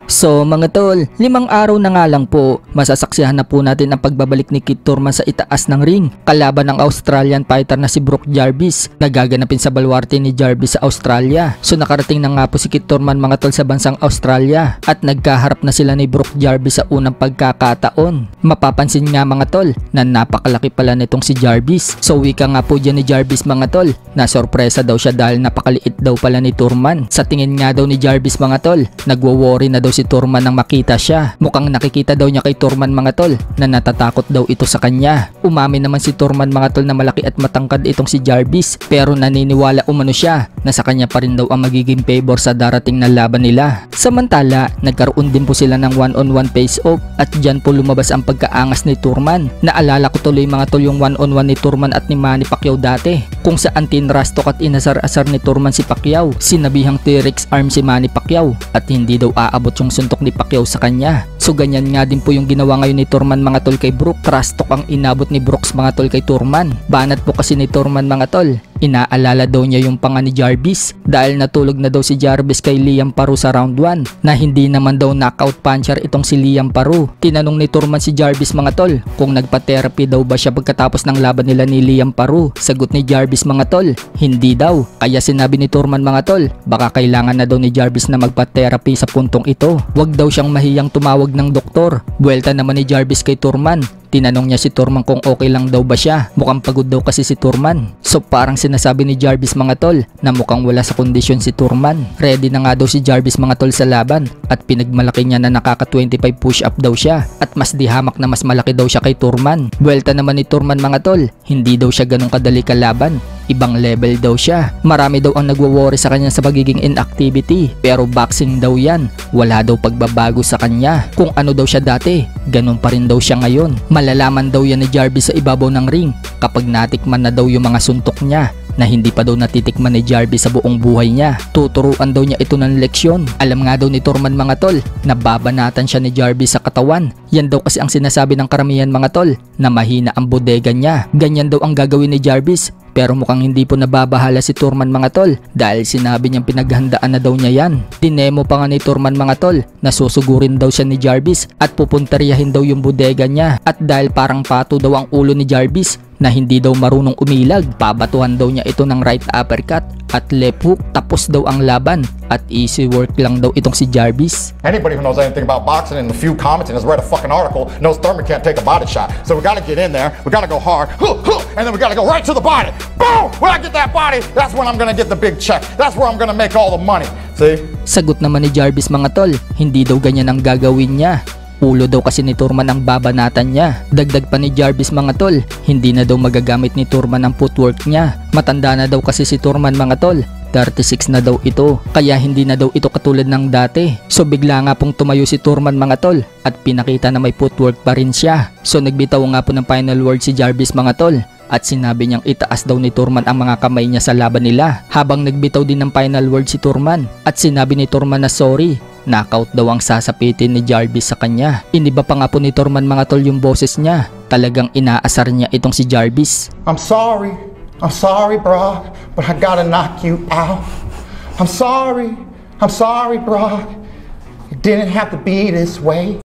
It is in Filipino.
So mga tol, 5 araw na nga lang po, masasaksihan na po natin ang pagbabalik ni Keith Thurman sa itaas ng ring kalaban ng Australian fighter na si Brook Jarvis na gaganapin sa baluarte ni Jarvis sa Australia. So nakarating na nga po si Keith Thurman mga tol sa bansang Australia at nagkaharap na sila ni Brook Jarvis sa unang pagkakataon. Mapapansin nga mga tol na napakalaki pala nitong si Jarvis. So wika nga po dyan ni Jarvis mga tol na sorpresa daw siya dahil napakaliit daw pala ni Thurman. Sa tingin nga daw ni Jarvis mga tol, nagwo-worry na daw si Thurman nang makita siya. Mukhang nakikita daw niya kay Thurman mga tol na natatakot daw ito sa kanya. Umamin naman si Thurman mga tol na malaki at matangkad itong si Jarvis pero naniniwala umano siya na sa kanya pa rin daw ang magiging favor sa darating na laban nila. Samantala, nagkaroon din po sila ng one-on-one face-off at dyan po lumabas ang pagkaangas ni Thurman. Naalala ko tuloy mga tol yung one-on-one ni Thurman at ni Manny Pacquiao dati kung saan tinrastok at inasar-asar ni Thurman si Pacquiao. Sinabihang T-Rex arm si Manny Pacquiao at hindi daw aabot yung suntok ni Pacquiao sa kanya. So ganyan nga din po yung ginawa ngayon ni Thurman mga tol kay Brook. Trastok ang inabot ni Brooks mga tol kay Thurman. Banat po kasi ni Thurman mga tol. Inaalala daw niya yung panga ni Jarvis dahil natulog na daw si Jarvis kay Liam Paru sa round 1 na hindi naman daw knockout puncher itong si Liam Paru. Tinanong ni Thurman si Jarvis mga tol kung nagpa-therapy daw ba siya pagkatapos ng laban nila ni Liam Paru. Sagot ni Jarvis mga tol, hindi daw. Kaya sinabi ni Thurman mga tol, baka kailangan na daw ni Jarvis na magpa-therapy sa puntong ito. Wag daw siyang mahiyang tumawag ng doktor. Buwelta naman ni Jarvis kay Thurman. Tinanong niya si Thurman kung okay lang daw ba siya. Mukhang pagod daw kasi si Thurman. So parang sinasabi ni Jarvis mga tol na mukhang wala sa kondisyon si Thurman. Ready na nga daw si Jarvis mga tol sa laban at pinagmalaki niya na nakaka 25 push up daw siya at mas dihamak na mas malaki daw siya kay Thurman. Buwelta naman ni Thurman mga tol, hindi daw siya ganun kadali kalaban. Ibang level daw siya. Marami daw ang nagwo-worry sa kanya sa pagiging inactivity. Pero boxing daw yan. Wala daw pagbabago sa kanya. Kung ano daw siya dati, ganun pa rin daw siya ngayon. Malalaman daw yan ni Jarvis sa ibabaw ng ring kapag natikman na daw yung mga suntok niya na hindi pa daw natitikman ni Jarvis sa buong buhay niya. Tuturuan daw niya ito ng leksyon. Alam nga daw ni Thurman mga tol na babanatan siya ni Jarvis sa katawan. Yan daw kasi ang sinasabi ng karamihan mga tol na mahina ang bodega niya. Ganyan daw ang gagawin ni Jarvis. Pero mukhang hindi po nababahala si Thurman mga tol dahil sinabi niyang pinaghandaan na daw niya yan. Dinemo pa nga ni Thurman mga tol na susugurin daw siya ni Jarvis at pupuntaryahin daw yung bodega niya. At dahil parang pato daw ang ulo ni Jarvis na hindi daw marunong umilag, pabatuhan daw niya ito ng right uppercut at left hook tapos daw ang laban at easy work lang daw itong si Jarvis. Anybody who knows anything about boxing and a few comments and has read a fucking article knows Thurman can't take a body shot. So we gotta get in there, we gotta go hard, and then we gotta go right to the body. Boom! When I get that body, that's when I'm gonna get the big check. That's where I'm gonna make all the money. See? Sagot naman ni Jarvis mga tol, hindi daw ganyan ang gagawin niya. Ulo daw kasi ni Thurman ang babanatan niya. Dagdag pa ni Jarvis mga tol, hindi na daw magagamit ni Thurman ang footwork niya. Matanda na daw kasi si Thurman mga tol. 36 na daw ito, kaya hindi na daw ito katulad ng dati. So bigla nga pong tumayo si Thurman mga tol at pinakita na may footwork pa rin siya. So nagbitaw nga po ng final word si Jarvis mga tol at sinabi niyang itaas daw ni Thurman ang mga kamay niya sa laban nila. Habang nagbitaw din ng final word si Thurman at sinabi ni Thurman na sorry. Knockout daw ang sasapitin ni Jarvis sa kanya. Iniba pa nga po ni Thurman mga tol yung boses niya. Talagang inaasar niya itong si Jarvis. I'm sorry, bro, but I gotta knock you out. I'm sorry, bro. It didn't have to be this way.